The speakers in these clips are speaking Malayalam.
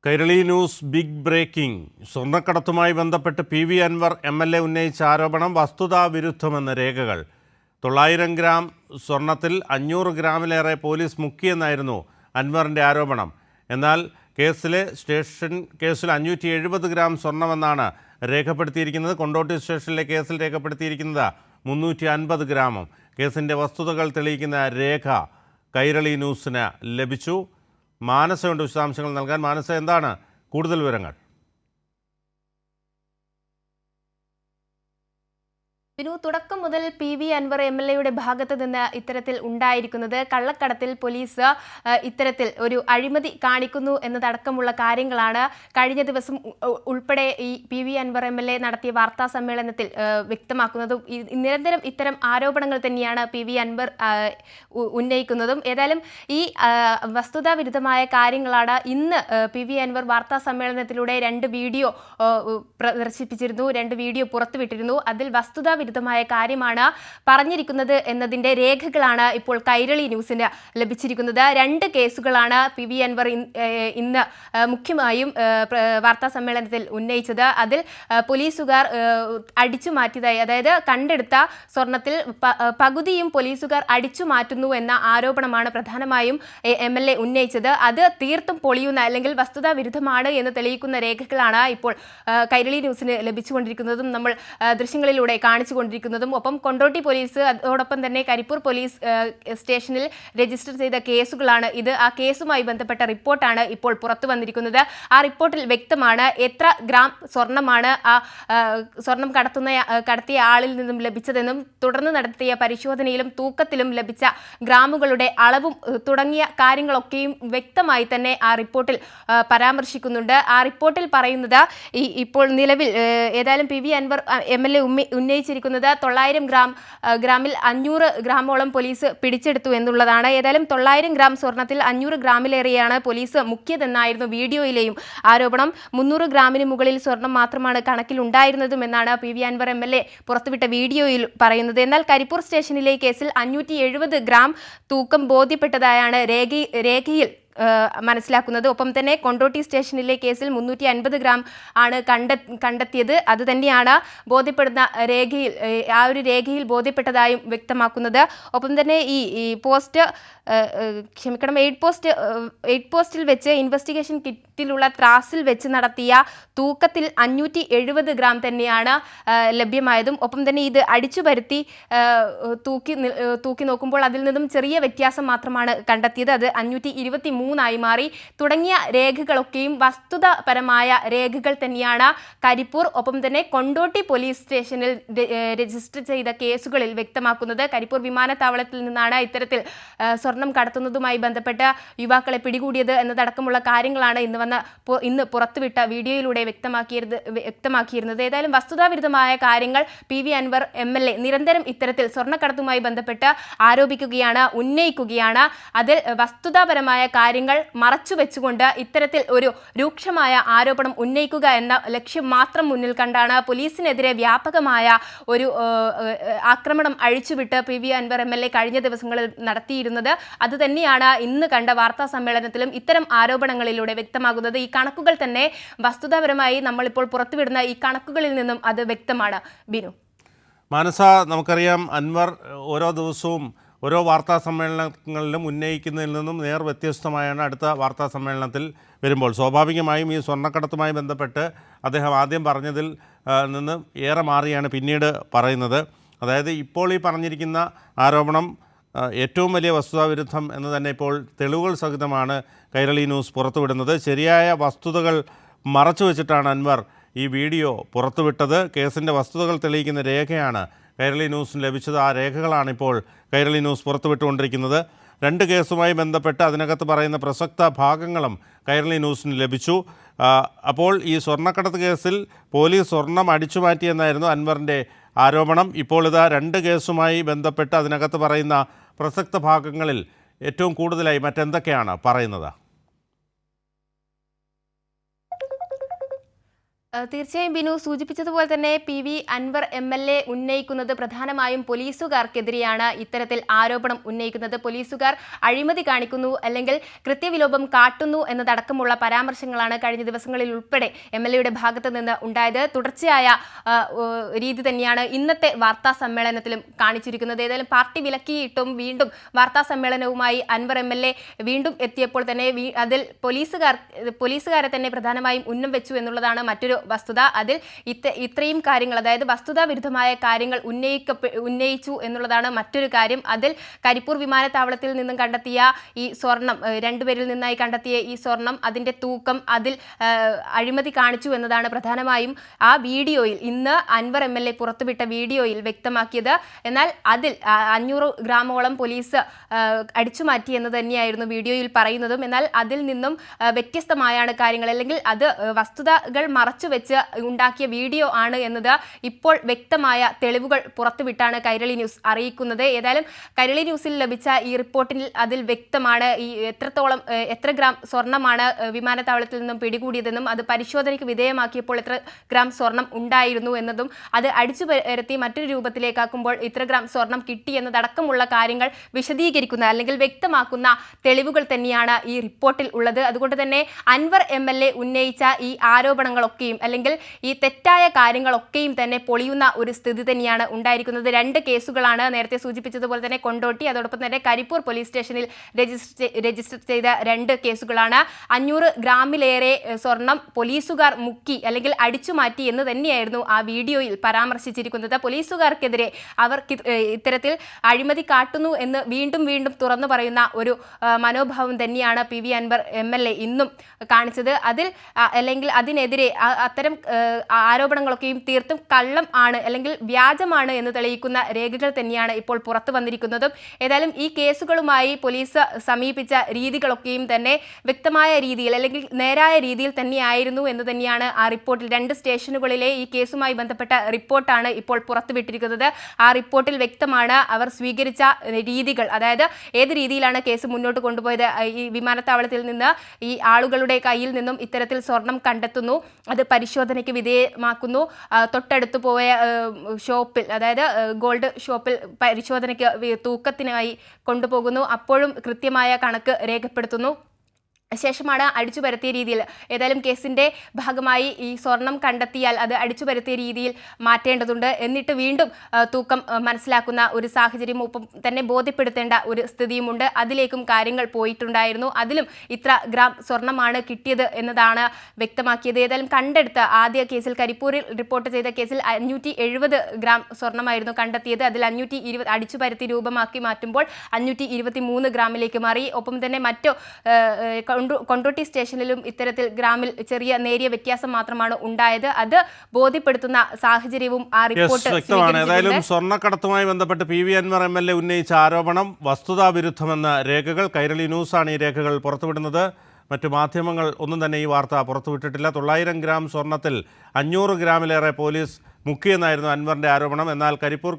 Kairali news big breaking. സ്വർണ്ണക്കടത്തുമായി ബന്ധപ്പെട്ട് PV അൻവർ MLA ഉന്നയിച്ച ആരോപണം വസ്തുതാവിരുദ്ധമെന്ന് രേഖകൾ. 900 ഗ്രാം സ്വർണത്തിൽ 500 ഗ്രാമിലേറെ പോലീസ് മുക്കിയെന്നായിരുന്നു അൻവറിൻ്റെ ആരോപണം. എന്നാൽ സ്റ്റേഷൻ കേസിൽ 570 ഗ്രാം സ്വർണമെന്നാണ് രേഖപ്പെടുത്തിയിരിക്കുന്നത്. കൊണ്ടോട്ടി സ്റ്റേഷനിലെ കേസിൽ രേഖപ്പെടുത്തിയിരിക്കുന്നത് 350 ഗ്രാമും. കേസിൻ്റെ വസ്തുതകൾ തെളിയിക്കുന്ന രേഖ കൈരളി ന്യൂസിന് ലഭിച്ചു. മാനസയുണ്ട് വിശദാംശങ്ങൾ നൽകാൻ. മാനസ, എന്താണ് കൂടുതൽ വിവരങ്ങൾ? തുടക്കം മുതൽ PV അൻവർ MLA ഭാഗത്ത് നിന്ന് ഇത്തരത്തിൽ ഉണ്ടായിരിക്കുന്നത് കള്ളക്കടത്തിൽ പോലീസ് ഇത്തരത്തിൽ ഒരു അഴിമതി കാണിക്കുന്നു എന്നതടക്കമുള്ള കാര്യങ്ങളാണ് കഴിഞ്ഞ ദിവസം ഉൾപ്പെടെ ഈ PV അൻവർ MLA നടത്തിയ വാർത്താ സമ്മേളനത്തിൽ വ്യക്തമാക്കുന്നതും. നിരന്തരം ഇത്തരം ആരോപണങ്ങൾ തന്നെയാണ് PV അൻവർ ഉന്നയിക്കുന്നതും. ഏതായാലും ഈ വസ്തുതാവിരുദ്ധമായ കാര്യങ്ങളാണ് ഇന്ന് PV അൻവർ വാർത്താ സമ്മേളനത്തിലൂടെ 2 വീഡിയോ പ്രദർശിപ്പിച്ചിരുന്നു, 2 വീഡിയോ പുറത്തുവിട്ടിരുന്നു. അതിൽ വസ്തുതാവിരുദ്ധമായ കാര്യമാണ് പറഞ്ഞിരിക്കുന്നത് എന്നതിൻ്റെ രേഖകളാണ് ഇപ്പോൾ കൈരളി ന്യൂസിന് ലഭിച്ചിരിക്കുന്നത്. 2 കേസുകളാണ് PV അൻവർ ഇന്ന് മുഖ്യമായും വാർത്താ സമ്മേളനത്തിൽ ഉന്നയിച്ചത്. അതിൽ പോലീസുകാർ അടിച്ചു മാറ്റിയതായി, അതായത് കണ്ടെടുത്ത സ്വർണത്തിൽ പകുതിയും പോലീസുകാർ അടിച്ചു മാറ്റുന്നു എന്ന ആരോപണമാണ് പ്രധാനമായും MLA ഉന്നയിച്ചത്. അത് തീർത്തും പൊളിയുന്ന അല്ലെങ്കിൽ വസ്തുതാവിരുദ്ധമാണ് എന്ന് തെളിയിക്കുന്ന രേഖകളാണ് ഇപ്പോൾ കൈരളി ന്യൂസിന് ലഭിച്ചുകൊണ്ടിരിക്കുന്നതും നമ്മൾ ദൃശ്യങ്ങളിലൂടെ കാണിച്ചുകൊണ്ടിരിക്കുന്നതും. ഒപ്പം കൊണ്ടോട്ടി പോലീസ്, അതോടൊപ്പം തന്നെ കരിപ്പൂർ പോലീസ് സ്റ്റേഷനിൽ രജിസ്റ്റർ ചെയ്ത കേസുകളാണ് ഇത്. ആ കേസുമായി ബന്ധപ്പെട്ട റിപ്പോർട്ടാണ് ഇപ്പോൾ പുറത്തു വന്നിരിക്കുന്നത്. ആ റിപ്പോർട്ടിൽ വ്യക്തമാണ് എത്ര ഗ്രാം സ്വർണമാണ് ആ സ്വർണം കടത്തിയ ആളിൽ നിന്നും ലഭിച്ചതെന്നും തുടർന്ന് നടത്തിയ പരിശോധനയിലും തൂക്കത്തിലും ലഭിച്ച ഗ്രാമുകളുടെ അളവും തുടങ്ങിയ കാര്യങ്ങളൊക്കെയും വ്യക്തമായി തന്നെ ആ റിപ്പോർട്ടിൽ പരാമർശിക്കുന്നുണ്ട്. ആ റിപ്പോർട്ടിൽ പറയുന്നത് ഇപ്പോൾ നിലവിൽ ഏതായാലും PV അൻവർ MLA ഉന്നയിച്ചിരിക്കുന്നത് 900 ഗ്രാമിൽ 500 ഗ്രാമോളം പോലീസ് പിടിച്ചെടുത്തു എന്നുള്ളതാണ്. ഏതായാലും 900 ഗ്രാം സ്വർണത്തിൽ 500 ഗ്രാമിലേറെയാണ് പോലീസ് മുക്കിയതെന്നായിരുന്നു വീഡിയോയിലെയും ആരോപണം. 300 ഗ്രാമിന് മുകളിൽ സ്വർണം മാത്രമാണ് കണക്കിലുണ്ടായിരുന്നതും എന്നാണ് PV അൻവർ MLA പുറത്തുവിട്ട വീഡിയോയിൽ പറയുന്നത്. എന്നാൽ കരിപ്പൂർ സ്റ്റേഷനിലെ കേസിൽ 570 ഗ്രാം തൂക്കം ബോധ്യപ്പെട്ടതായാണ് രേഖയിൽ മനസ്സിലാക്കുന്നത്. ഒപ്പം തന്നെ കൊണ്ടോട്ടി സ്റ്റേഷനിലെ കേസിൽ 350 ഗ്രാം ആണ് കണ്ടെത്തിയത്. അത് തന്നെയാണ് ബോധ്യപ്പെടുന്ന രേഖയിൽ, ആ ഒരു രേഖയിൽ ബോധ്യപ്പെട്ടതായും വ്യക്തമാക്കുന്നത്. ഒപ്പം തന്നെ ഈ എയ്റ്റ് പോസ്റ്റിൽ വെച്ച് ഇൻവെസ്റ്റിഗേഷൻ കിറ്റിലുള്ള ത്രാസിൽ വെച്ച് നടത്തിയ തൂക്കത്തിൽ 570 ഗ്രാം തന്നെയാണ് ലഭ്യമായതും. ഒപ്പം തന്നെ ഇത് അടിച്ചു പരത്തി തൂക്കി നോക്കുമ്പോൾ അതിൽ നിന്നും ചെറിയ വ്യത്യാസം മാത്രമാണ് കണ്ടെത്തിയത്. അത് 523 ആയി മാറി. തുടങ്ങിയ രേഖകളൊക്കെയും വസ്തുതാപരമായ രേഖകൾ തന്നെയാണ് കരിപ്പൂർ ഒപ്പം തന്നെ കൊണ്ടോട്ടി പോലീസ് സ്റ്റേഷനിൽ രജിസ്റ്റർ ചെയ്ത കേസുകളിൽ വ്യക്തമാക്കുന്നത്. കരിപ്പൂർ വിമാനത്താവളത്തിൽ നിന്നാണ് ഇത്തരത്തിൽ സ്വർണം കടത്തുന്നതുമായി ബന്ധപ്പെട്ട് യുവാക്കളെ പിടികൂടിയത് എന്നതടക്കമുള്ള കാര്യങ്ങളാണ് ഇന്ന് പുറത്തുവിട്ട വീഡിയോയിലൂടെ വ്യക്തമാക്കിയിരുന്നത്. ഏതായാലും വസ്തുതാവിരുദ്ധമായ കാര്യങ്ങൾ PV അൻവർ MLA നിരന്തരം ഇത്തരത്തിൽ സ്വർണ്ണക്കടത്തുമായി ബന്ധപ്പെട്ട് ആരോപിക്കുകയാണ്, ഉന്നയിക്കുകയാണ്. അതിൽ വസ്തുതാപരമായ കാര്യങ്ങൾ മറച്ചു വെച്ചുകൊണ്ട് ഇത്തരത്തിൽ ഒരു രൂക്ഷമായ ആരോപണം ഉന്നയിക്കുക എന്ന ലക്ഷ്യം മാത്രം മുന്നിൽ കണ്ടാണ് പോലീസിനെതിരെ വ്യാപകമായ ഒരു ആക്രമണം അഴിച്ചുവിട്ട് PV അൻവർ MLA കഴിഞ്ഞ ദിവസങ്ങളിൽ നടത്തിയിരുന്നത്. അതുതന്നെയാണ് ഇന്ന് കണ്ട വാർത്താ സമ്മേളനത്തിലും ഇത്തരം ആരോപണങ്ങളിലൂടെ വ്യക്തമാകുന്നത്. ഈ കണക്കുകൾ തന്നെ വസ്തുതാപരമായി നമ്മളിപ്പോൾ പുറത്തുവിടുന്ന ഈ കണക്കുകളിൽ നിന്നും അത് വ്യക്തമാണ്. ബിനു, മാനസ, നമുക്കറിയാം അൻവർ ഓരോ ദിവസവും ഓരോ വാർത്താ സമ്മേളനങ്ങളിലും ഉന്നയിക്കുന്നതിൽ നിന്നും വ്യത്യസ്തമായാണ് അടുത്ത വാർത്താ സമ്മേളനത്തിൽ വരുമ്പോൾ. സ്വാഭാവികമായും ഈ സ്വർണ്ണക്കടത്തുമായി ബന്ധപ്പെട്ട് അദ്ദേഹം ആദ്യം പറഞ്ഞതിൽ നിന്ന് ഏറെ മാറിയാണ് പിന്നീട് പറയുന്നത്. അതായത് ഇപ്പോൾ ഈ പറഞ്ഞിരിക്കുന്ന ആരോപണം ഏറ്റവും വലിയ വസ്തുതാവിരുദ്ധം എന്ന് തന്നെ ഇപ്പോൾ തെളിവുകൾ സഹിതമാണ് കൈരളി ന്യൂസ് പുറത്തുവിടുന്നത്. ശരിയായ വസ്തുതകൾ മറച്ചു വെച്ചിട്ടാണ് അൻവർ ഈ വീഡിയോ പുറത്തുവിട്ടത്. കേസിൻ്റെ വസ്തുതകൾ തെളിയിക്കുന്ന രേഖയാണ് കൈരളി ന്യൂസിന് ലഭിച്ചത്. ആ രേഖകളാണ് ഇപ്പോൾ കൈരളി ന്യൂസ് പുറത്തുവിട്ടുകൊണ്ടിരിക്കുന്നത്. 2 കേസുമായി ബന്ധപ്പെട്ട് അതിനകത്ത് പറയുന്ന പ്രസക്ത ഭാഗങ്ങളും കൈരളി ന്യൂസിന് ലഭിച്ചു. അപ്പോൾ ഈ സ്വർണ്ണക്കടത്ത് കേസിൽ പോലീസ് സ്വർണം അടിച്ചു മാറ്റിയെന്നായിരുന്നു അൻവറിൻ്റെ ആരോപണം. ഇപ്പോൾ ഇതാ 2 കേസുമായി ബന്ധപ്പെട്ട് അതിനകത്ത് പറയുന്ന പ്രസക്ത ഭാഗങ്ങളിൽ ഏറ്റവും കൂടുതലായി മറ്റെന്തൊക്കെയാണ് പറയുന്നത്? തീർച്ചയായും ബിനു സൂചിപ്പിച്ചതുപോലെ തന്നെ PV അൻവർ MLA ഉന്നയിക്കുന്നത് പ്രധാനമായും പോലീസുകാർക്കെതിരെയാണ് ഇത്തരത്തിൽ ആരോപണം ഉന്നയിക്കുന്നത്. പോലീസുകാർ അഴിമതി കാണിക്കുന്നു അല്ലെങ്കിൽ കൃത്യവിലോപം കാട്ടുന്നു എന്നതടക്കമുള്ള പരാമർശങ്ങളാണ് കഴിഞ്ഞ ദിവസങ്ങളിൽ ഉൾപ്പെടെ MLAയുടെ ഭാഗത്ത് നിന്ന് ഉണ്ടായത്. തുടർച്ചയായ രീതി തന്നെയാണ് ഇന്നത്തെ വാർത്താ സമ്മേളനത്തിലും കാണിച്ചിരിക്കുന്നത്. ഏതായാലും പാർട്ടി വിലക്കിയിട്ടും വീണ്ടും വാർത്താ സമ്മേളനവുമായി അൻവർ MLA വീണ്ടും എത്തിയപ്പോൾ തന്നെ അതിൽ പോലീസുകാരെ തന്നെ പ്രധാനമായും ഉന്നം വെച്ചു എന്നുള്ളതാണ് മറ്റൊരു വസ്തുത. അതിൽ ഇത്രയും കാര്യങ്ങൾ, അതായത് വസ്തുതാ വിരുദ്ധമായ കാര്യങ്ങൾ ഉന്നയിച്ചു എന്നുള്ളതാണ് മറ്റൊരു കാര്യം. അതിൽ കരിപ്പൂർ വിമാനത്താവളത്തിൽ നിന്നും കണ്ടെത്തിയ ഈ സ്വർണം, രണ്ടുപേരിൽ നിന്നായി കണ്ടെത്തിയ ഈ സ്വർണം, അതിൻ്റെ തൂക്കം, അതിൽ അഴിമതി കാണിച്ചു എന്നതാണ് പ്രധാനമായും ആ വീഡിയോയിൽ, ഇന്ന് അൻവർ MLA പുറത്തുവിട്ട വീഡിയോയിൽ വ്യക്തമാക്കിയത്. എന്നാൽ അതിൽ 500 ഗ്രാമോളം പോലീസ് അടിച്ചുമാറ്റി എന്ന് തന്നെയായിരുന്നു വീഡിയോയിൽ പറയുന്നതും. എന്നാൽ അതിൽ നിന്നും വ്യത്യസ്തമായാണ് കാര്യങ്ങൾ, അല്ലെങ്കിൽ അത് വസ്തുതകൾ മറച്ചുവെച്ച് ഉണ്ടാക്കിയ വീഡിയോ ആണ് എന്നത് ഇപ്പോൾ വ്യക്തമായ തെളിവുകൾ പുറത്തുവിട്ടാണ് കൈരളി ന്യൂസ് അറിയിക്കുന്നത്. ഏതായാലും കൈരളി ന്യൂസിൽ ലഭിച്ച ഈ റിപ്പോർട്ടിൽ അതിൽ വ്യക്തമാണ് ഈ എത്ര ഗ്രാം സ്വർണ്ണമാണ് വിമാനത്താവളത്തിൽ നിന്നും പിടികൂടിയതെന്നും അത് പരിശോധനയ്ക്ക് വിധേയമാക്കിയപ്പോൾ എത്ര ഗ്രാം സ്വർണം ഉണ്ടായിരുന്നു എന്നതും അത് അടിച്ചു പരത്തി മറ്റൊരു രൂപത്തിലേക്കാക്കുമ്പോൾ ഇത്ര ഗ്രാം സ്വർണം കിട്ടി എന്നതടക്കമുള്ള കാര്യങ്ങൾ വിശദീകരിക്കുന്ന അല്ലെങ്കിൽ വ്യക്തമാക്കുന്ന തെളിവുകൾ തന്നെയാണ് ഈ റിപ്പോർട്ടിൽ ഉള്ളത്. അതുകൊണ്ട് തന്നെ അൻവർ MLA ഉന്നയിച്ച ഈ ആരോപണങ്ങളൊക്കെയും അല്ലെങ്കിൽ ഈ തെറ്റായ കാര്യങ്ങളൊക്കെയും തന്നെ പൊളിയുന്ന ഒരു സ്ഥിതി തന്നെയാണ് ഉണ്ടായിരിക്കുന്നത്. 2 കേസുകളാണ് നേരത്തെ സൂചിപ്പിച്ചതുപോലെ തന്നെ കൊണ്ടോട്ടി, അതോടൊപ്പം തന്നെ കരിപ്പൂർ പോലീസ് സ്റ്റേഷനിൽ രജിസ്റ്റർ ചെയ്ത 2 കേസുകളാണ്. 500 ഗ്രാമിലേറെ സ്വർണം പോലീസുകാർ മുക്കി അല്ലെങ്കിൽ അടിച്ചുമാറ്റി എന്ന് തന്നെയായിരുന്നു ആ വീഡിയോയിൽ പരാമർശിച്ചിരിക്കുന്നത്. പോലീസുകാർക്കെതിരെ അവർ ഇത്തരത്തിൽ അഴിമതി കാട്ടുന്നു എന്ന് വീണ്ടും വീണ്ടും തുറന്നു പറയുന്ന ഒരു മനോഭാവം തന്നെയാണ് PV അൻവർ MLA ഇന്നും കാണിച്ചത്. അല്ലെങ്കിൽ അതിനെതിരെ അത്തരം ആരോപണങ്ങളൊക്കെയും തീർത്തും കള്ളം ആണ് അല്ലെങ്കിൽ വ്യാജമാണ് എന്ന് തെളിയിക്കുന്ന രേഖകൾ തന്നെയാണ് ഇപ്പോൾ പുറത്തു വന്നിരിക്കുന്നതും. ഏതായാലും ഈ കേസുകളുമായി പോലീസ് സമീപിച്ച രീതികളൊക്കെയും തന്നെ വ്യക്തമായ രീതിയിൽ അല്ലെങ്കിൽ നേരായ രീതിയിൽ തന്നെയായിരുന്നു എന്ന് തന്നെയാണ് ആ റിപ്പോർട്ടിൽ. 2 സ്റ്റേഷനുകളിലെ ഈ കേസുമായി ബന്ധപ്പെട്ട റിപ്പോർട്ടാണ് ഇപ്പോൾ പുറത്തുവിട്ടിരിക്കുന്നത്. ആ റിപ്പോർട്ടിൽ വ്യക്തമാണ് അവർ സ്വീകരിച്ച രീതികൾ, അതായത് ഏത് രീതിയിലാണ് കേസ് മുന്നോട്ട് കൊണ്ടുപോയത്. ഈ വിമാനത്താവളത്തിൽ നിന്ന് ഈ ആളുകളുടെ കയ്യിൽ നിന്നും ഇത്തരത്തിൽ സ്വർണം കണ്ടെത്തുന്നു, അത് പരിശോധനയ്ക്ക് വിധേയമാക്കുന്നു, തൊട്ടടുത്ത് പോയ ഷോപ്പിൽ, അതായത് ഗോൾഡ് ഷോപ്പിൽ പരിശോധനയ്ക്ക് തൂക്കത്തിനായി കൊണ്ടുപോകുന്നു, അപ്പോഴും കൃത്യമായ കണക്ക് രേഖപ്പെടുത്തുന്നു. ശേഷമാണ് അടിച്ചു പരത്തിയ രീതിയിൽ, ഏതായാലും കേസിൻ്റെ ഭാഗമായി ഈ സ്വർണം കണ്ടെത്തിയാൽ അത് അടിച്ചു പരത്തിയ രീതിയിൽ മാറ്റേണ്ടതുണ്ട്, എന്നിട്ട് വീണ്ടും തൂക്കം മനസ്സിലാക്കുന്ന ഒരു സാഹചര്യം ഒപ്പം തന്നെ ബോധ്യപ്പെടുത്തേണ്ട ഒരു സ്ഥിതിയുമുണ്ട്. അതിലേക്കും കാര്യങ്ങൾ പോയിട്ടുണ്ടായിരുന്നു. അതിലും ഇത്ര ഗ്രാം സ്വർണമാണ് കിട്ടിയത് എന്നതാണ് വ്യക്തമാക്കിയത്. ഏതായാലും കണ്ടെടുത്ത ആദ്യ കേസിൽ, കരിപ്പൂരിൽ റിപ്പോർട്ട് ചെയ്ത കേസിൽ 570 ഗ്രാം സ്വർണമായിരുന്നു കണ്ടെത്തിയത്. അതിൽ 520 അടിച്ചു പരത്തി രൂപമാക്കി മാറ്റുമ്പോൾ 523 ഗ്രാമിലേക്ക് മാറി. ഒപ്പം തന്നെ മറ്റു കൊണ്ടോട്ടി സ്റ്റേഷനിലും ഇത്തരത്തിൽ ഗ്രാമിൽ ചെറിയ നേരിയ വ്യത്യാസം മാത്രമാണ് ഉണ്ടായത്. അത് ബോധ്യപ്പെടുത്തുന്ന സാഹചര്യവും ആ റിപ്പോർട്ട് വ്യക്തമാണ്. ഏതായാലും സ്വർണ്ണക്കടത്തുമായി ബന്ധപ്പെട്ട് PV അൻവർ MLA ഉന്നയിച്ച ആരോപണം വസ്തുതാവിരുദ്ധമെന്ന രേഖകൾ, കൈരളി ന്യൂസാണ് ഈ രേഖകൾ പുറത്തുവിടുന്നത്. മറ്റു മാധ്യമങ്ങൾ ഒന്നും തന്നെ ഈ വാർത്ത പുറത്തുവിട്ടിട്ടില്ല. 900 ഗ്രാം സ്വർണ്ണത്തിൽ 500 ഗ്രാമിലേറെ പോലീസ് മുക്കിയെന്നായിരുന്നു അൻവറിൻ്റെ ആരോപണം. എന്നാൽ കരിപ്പൂർ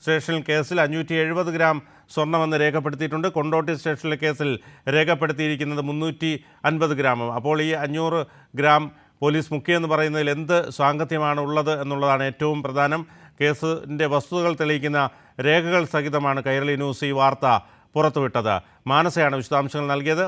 സ്റ്റേഷനിൽ കേസിൽ 570 ഗ്രാം സ്വർണ്ണമെന്ന് രേഖപ്പെടുത്തിയിട്ടുണ്ട്. കൊണ്ടോട്ടി സ്റ്റേഷനിലെ കേസിൽ രേഖപ്പെടുത്തിയിരിക്കുന്നത് 350 ഗ്രാമും. അപ്പോൾ ഈ 500 ഗ്രാം പോലീസ് മുക്കിയെന്ന് പറയുന്നതിൽ എന്ത് സാങ്കത്യമാണ് ഉള്ളത് എന്നുള്ളതാണ് ഏറ്റവും പ്രധാനം. കേസിൻ്റെ വസ്തുതകൾ തെളിയിക്കുന്ന രേഖകൾ സഹിതമാണ് കൈരളി ന്യൂസ് ഈ വാർത്ത പുറത്തുവിട്ടത്. മാനസയാണ് വിശദാംശങ്ങൾ നൽകിയത്.